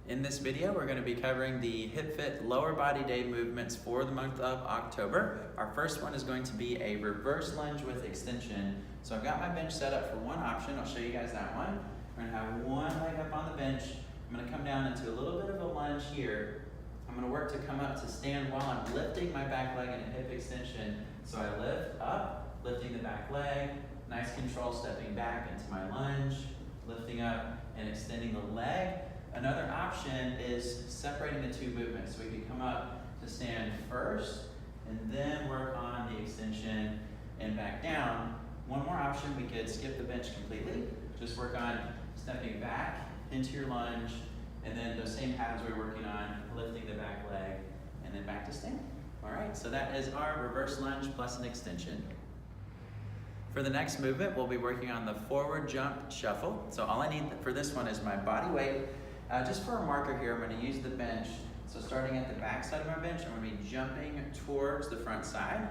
In this video, we're going to be covering the hip fit lower body day movements for the month of October. Our first one is going to be a reverse lunge with extension. So I've got my bench set up for one option. I'll show you guys that one. We're going to have one leg up on the bench. I'm going to come down into a little bit of a lunge here. I'm going to work to come up to stand while I'm lifting my back leg in a hip extension. So I lift up, lifting the back leg, nice control, stepping back into my lunge, lifting up and extending the leg. Another option is separating the two movements. So we can come up to stand first and then work on the extension and back down. One more option, we could skip the bench completely. Just work on stepping back into your lunge and then those same patterns we were working on, lifting the back leg and then back to stand. All right, so that is our reverse lunge plus an extension. For the next movement, we'll be working on the forward jump shuffle. So all I need for this one is my body weight. Just for a marker here, I'm going to use the bench. So starting at the back side of my bench, I'm going to be jumping towards the front side.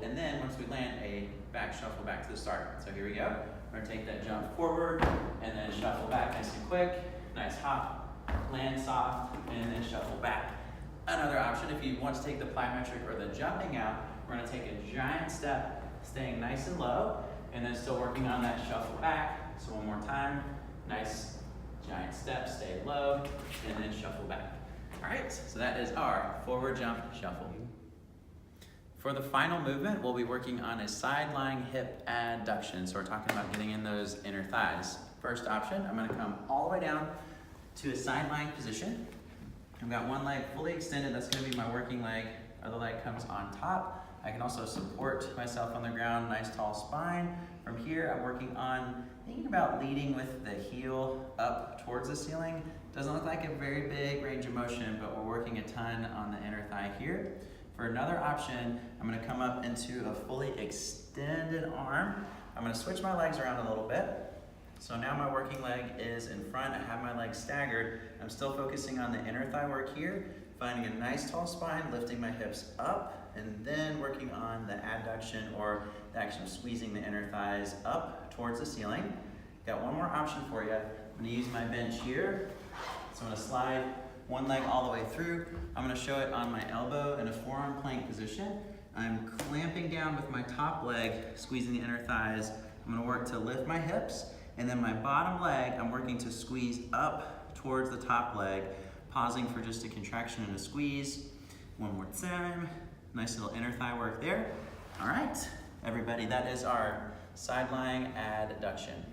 And then once we land, a back shuffle back to the start. So here we go. We're going to take that jump forward and then shuffle back nice and quick. Nice hop, land soft, and then shuffle back. Another option, if you want to take the plyometric or the jumping out, we're going to take a giant step, staying nice and low, and then still working on that shuffle back. So one more time, nice giant step, stay low, and then shuffle back. All right, so that is our forward jump shuffle. For the final movement, we'll be working on a side lying hip adduction. So we're talking about getting in those inner thighs. First option, I'm gonna come all the way down to a side lying position. I've got one leg fully extended, that's gonna be my working leg. Other leg comes on top. I can also support myself on the ground, nice tall spine. From here, I'm working on thinking about leading with the heel up towards the ceiling. Doesn't look like a very big range of motion, but we're working a ton on the inner thigh here. For another option, I'm gonna come up into a fully extended arm. I'm gonna switch my legs around a little bit. So now my working leg is in front. I have my legs staggered. I'm still focusing on the inner thigh work here, finding a nice tall spine, lifting my hips up, and then working on the adduction or the action of squeezing the inner thighs up towards the ceiling. Got one more option for you. I'm gonna use my bench here. So I'm gonna slide one leg all the way through. I'm gonna show it on my elbow in a forearm plank position. I'm clamping down with my top leg, squeezing the inner thighs. I'm gonna work to lift my hips, and then my bottom leg, I'm working to squeeze up towards the top leg, pausing for just a contraction and a squeeze. One more time. Nice little inner thigh work there. All right, everybody, that is our side lying adduction.